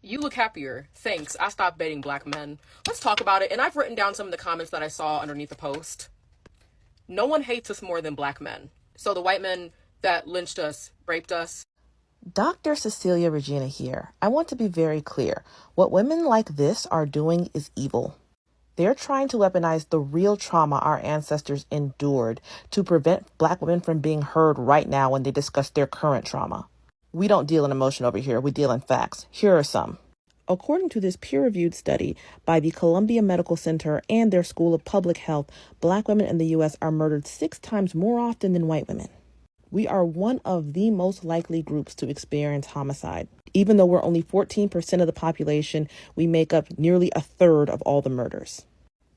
You look happier. Thanks. I stopped dating black men. Let's talk about it. And I've written down some of the comments that I saw underneath the post. No one hates us more than black men. So the white men that lynched us, raped us. Dr. Cecilia Regina here. I want to be very clear. What women like this are doing is evil. They're trying to weaponize the real trauma our ancestors endured to prevent black women from being heard right now when they discuss their current trauma. We don't deal in emotion over here. We deal in facts. Here are some. According to this peer-reviewed study by the Columbia Medical Center and their School of Public Health, black women in the U.S. are murdered 6 times more often than white women. We are one of the most likely groups to experience homicide. Even though we're only 14% of the population, we make up nearly a third of all the murders.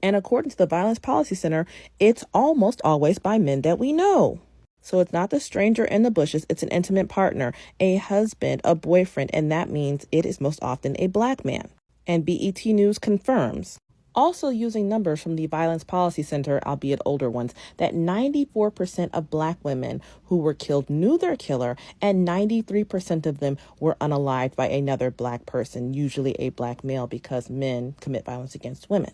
And according to the Violence Policy Center, it's almost always by men that we know. So it's not the stranger in the bushes, it's an intimate partner, a husband, a boyfriend, and that means it is most often a black man. And BET News confirms, also using numbers from the Violence Policy Center, albeit older ones, that 94% of black women who were killed knew their killer, and 93% of them were unalived by another black person, usually a black male, because men commit violence against women.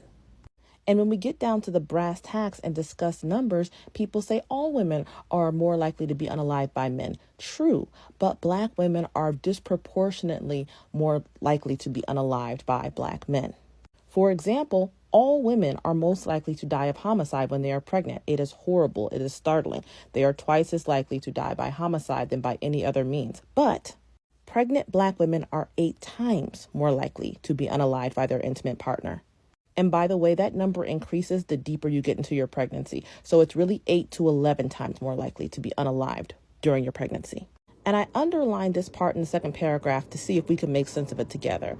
And when we get down to the brass tacks and discuss numbers, people say all women are more likely to be unalived by men. True, but black women are disproportionately more likely to be unalived by black men. For example, all women are most likely to die of homicide when they are pregnant. It is horrible. It is startling. They are twice as likely to die by homicide than by any other means. But pregnant black women are 8 times more likely to be unalived by their intimate partner. And by the way, that number increases the deeper you get into your pregnancy. So it's really 8 to 11 times more likely to be unalived during your pregnancy. And I underlined this part in the second paragraph to see if we can make sense of it together.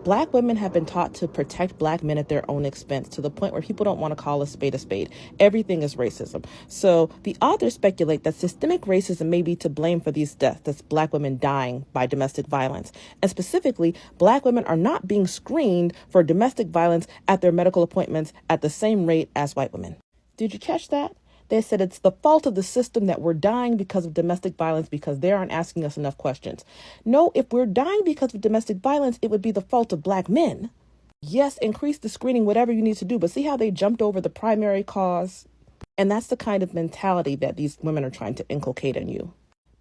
Black women have been taught to protect black men at their own expense to the point where people don't want to call a spade a spade. Everything is racism. So the authors speculate that systemic racism may be to blame for these deaths, that's black women dying by domestic violence. And specifically, black women are not being screened for domestic violence at their medical appointments at the same rate as white women. Did you catch that? They said it's the fault of the system that we're dying because of domestic violence because they aren't asking us enough questions. No, if we're dying because of domestic violence, it would be the fault of black men. Yes, increase the screening, whatever you need to do, but see how they jumped over the primary cause? And that's the kind of mentality that these women are trying to inculcate in you.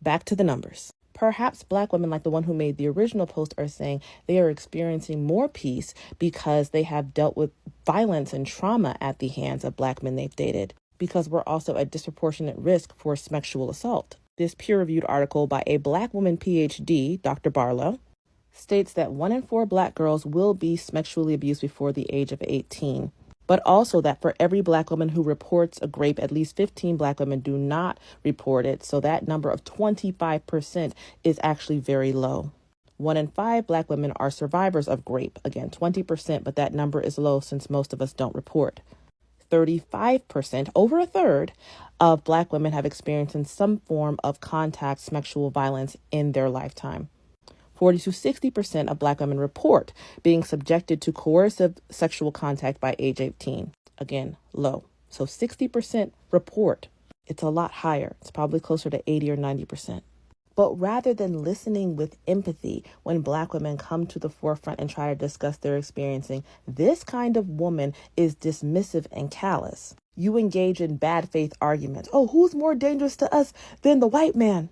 Back to the numbers. Perhaps black women like the one who made the original post are saying they are experiencing more peace because they have dealt with violence and trauma at the hands of black men they've dated, because we're also at disproportionate risk for sexual assault. This peer-reviewed article by a black woman PhD, Dr. Barlow, states that 1 in 4 black girls will be sexually abused before the age of 18, but also that for every black woman who reports a rape, at least 15 black women do not report it, so that number of 25% is actually very low. 1 in 5 black women are survivors of rape, again 20%, but that number is low since most of us don't report. 35%, over a third, of black women have experienced in some form of contact sexual violence in their lifetime. 40 to 60% of black women report being subjected to coercive sexual contact by age 18. Again, low. So 60% report. It's a lot higher. It's probably closer to 80 or 90%. But rather than listening with empathy when black women come to the forefront and try to discuss their experiencing, this kind of woman is dismissive and callous. You engage in bad faith arguments. Oh, who's more dangerous to us than the white man?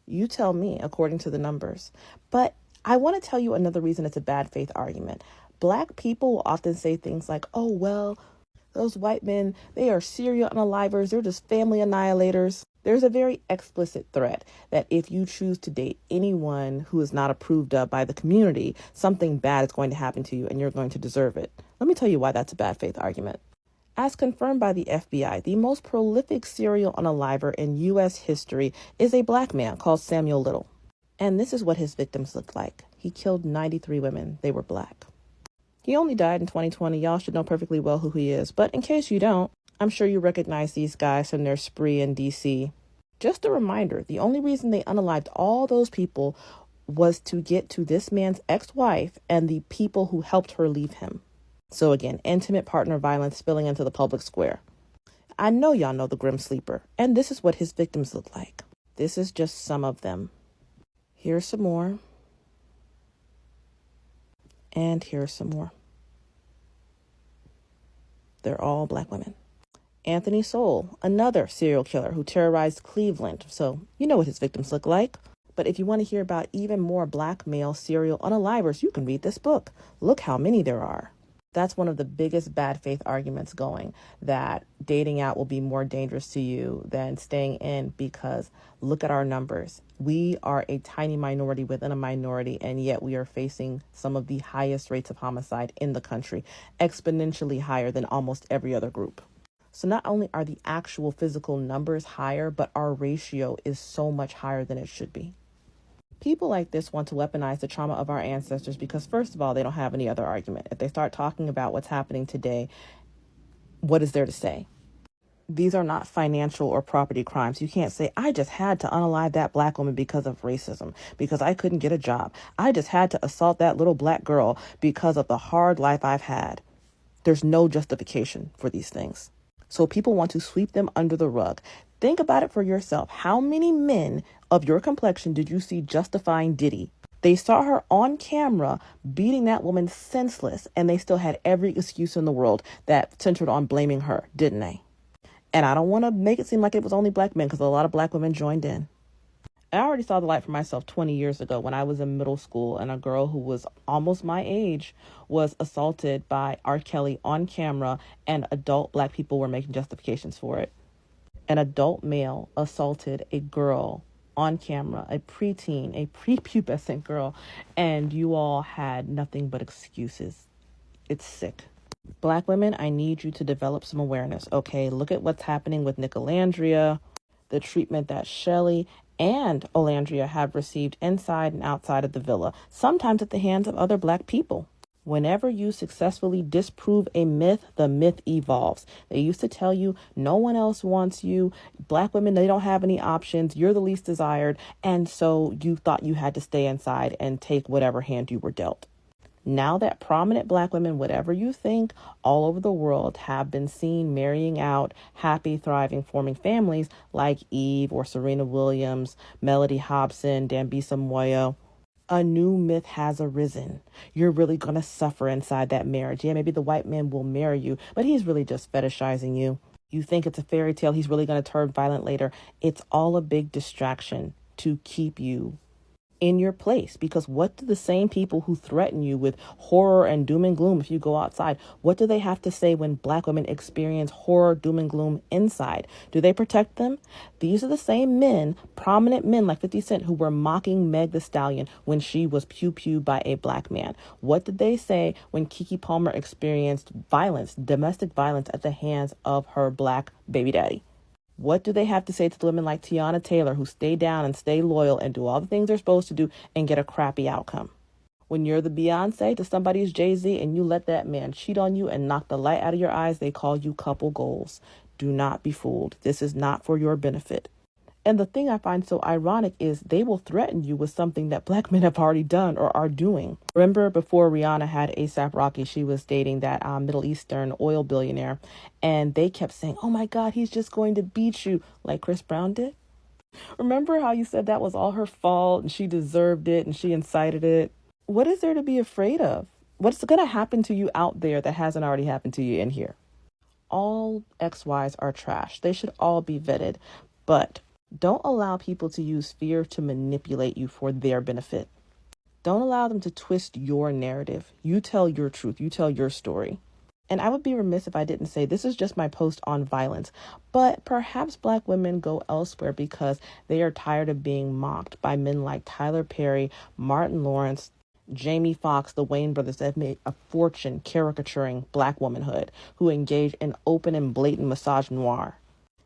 You tell me, according to the numbers. But I want to tell you another reason it's a bad faith argument. Black people will often say things like, oh, well, those white men, they are serial unalivers. They're just family annihilators. There's a very explicit threat that if you choose to date anyone who is not approved of by the community, something bad is going to happen to you and you're going to deserve it. Let me tell you why that's a bad faith argument. As confirmed by the FBI, the most prolific serial unaliver in U.S. history is a black man called Samuel Little. And this is what his victims looked like. He killed 93 women. They were black. He only died in 2020. Y'all should know perfectly well who he is. But in case you don't, I'm sure you recognize these guys from their spree in D.C. Just a reminder, the only reason they unalived all those people was to get to this man's ex-wife and the people who helped her leave him. So again, intimate partner violence spilling into the public square. I know y'all know the Grim Sleeper, and this is what his victims look like. This is just some of them. Here's some more. And here's some more. They're all black women. Anthony Sowell, another serial killer who terrorized Cleveland. So you know what his victims look like. But if you want to hear about even more black male serial unalivers, you can read this book. Look how many there are. That's one of the biggest bad faith arguments going, that dating out will be more dangerous to you than staying in, because look at our numbers. We are a tiny minority within a minority, and yet we are facing some of the highest rates of homicide in the country, exponentially higher than almost every other group. So not only are the actual physical numbers higher, but our ratio is so much higher than it should be. People like this want to weaponize the trauma of our ancestors because, first of all, they don't have any other argument. If they start talking about what's happening today, what is there to say? These are not financial or property crimes. You can't say, I just had to unalive that black woman because of racism, because I couldn't get a job. I just had to assault that little black girl because of the hard life I've had. There's no justification for these things. So people want to sweep them under the rug. Think about it for yourself. How many men of your complexion did you see justifying Diddy? They saw her on camera beating that woman senseless, and they still had every excuse in the world that centered on blaming her, didn't they? And I don't want to make it seem like it was only black men, because a lot of black women joined in. I already saw the light for myself 20 years ago when I was in middle school, and a girl who was almost my age was assaulted by R. Kelly on camera, and adult black people were making justifications for it. An adult male assaulted a girl on camera, a preteen, a prepubescent girl, and you all had nothing but excuses. It's sick. Black women, I need you to develop some awareness. Okay, look at what's happening with Nicolandria, the treatment that Shelley and Olandria have received inside and outside of the villa, sometimes at the hands of other black people. Whenever you successfully disprove a myth, the myth evolves. They used to tell you no one else wants you. Black women, they don't have any options. You're the least desired. And so you thought you had to stay inside and take whatever hand you were dealt. Now that prominent black women, whatever you think, all over the world have been seen marrying out, happy, thriving, forming families like Eve or Serena Williams, Melody Hobson, Dambisa Moyo, a new myth has arisen. You're really going to suffer inside that marriage. Yeah, maybe the white man will marry you, but he's really just fetishizing you. You think it's a fairy tale. He's really going to turn violent later. It's all a big distraction to keep you in your place, because what do the same people who threaten you with horror and doom and gloom if you go outside, what do they have to say when black women experience horror, doom and gloom inside? Do they protect them? These are the same men, prominent men like 50 Cent, who were mocking Meg Thee Stallion when she was pew-pewed by a black man. What did they say when Keke Palmer experienced violence, domestic violence at the hands of her black baby daddy? What do they have to say to the women like Tiana Taylor, who stay down and stay loyal and do all the things they're supposed to do and get a crappy outcome? When you're the Beyonce to somebody's Jay-Z and you let that man cheat on you and knock the light out of your eyes, they call you couple goals. Do not be fooled. This is not for your benefit. And the thing I find so ironic is they will threaten you with something that black men have already done or are doing. Remember before Rihanna had A$AP Rocky, she was dating that Middle Eastern oil billionaire, and they kept saying, oh my God, he's just going to beat you like Chris Brown did. Remember how you said that was all her fault and she deserved it and she incited it? What is there to be afraid of? What's going to happen to you out there that hasn't already happened to you in here? All XYs are trash. They should all be vetted, but don't allow people to use fear to manipulate you for their benefit. Don't allow them to twist your narrative. You tell your truth. You tell your story. And I would be remiss if I didn't say this is just my post on violence, but perhaps black women go elsewhere because they are tired of being mocked by men like Tyler Perry, Martin Lawrence, Jamie Foxx, the Wayne brothers that have made a fortune caricaturing black womanhood, who engage in open and blatant misogynoir.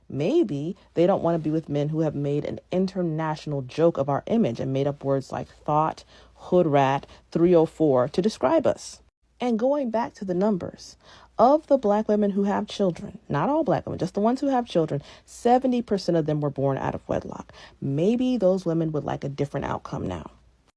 Maybe they don't want to be with men who have made an international joke of our image and made up words like thought, hood rat, 304 to describe us. And going back to the numbers, of the black women who have children, not all black women, just the ones who have children, 70% of them were born out of wedlock. Maybe those women would like a different outcome now.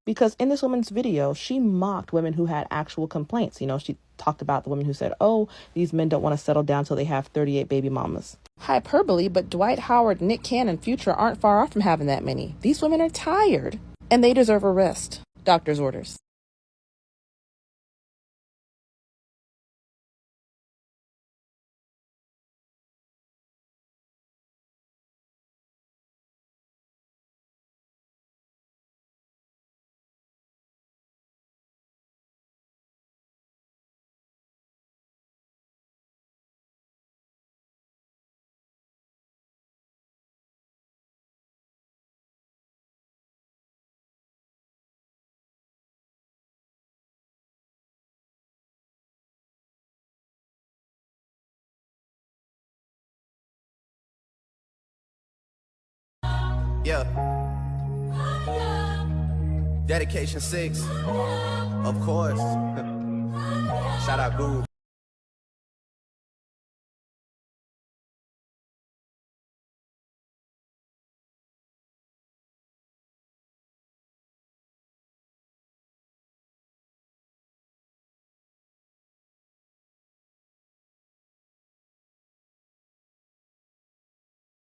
Because in this woman's video, she mocked women who had actual complaints. You know, she talked about the women who said, oh, these men don't want to settle down till they have 38 baby mamas. Hyperbole, but Dwight Howard, Nick Cannon, Future aren't far off from having that many. These women are tired, and they deserve a rest. Doctor's orders. Yeah. Dedication 6. Of course. Shout out Guru.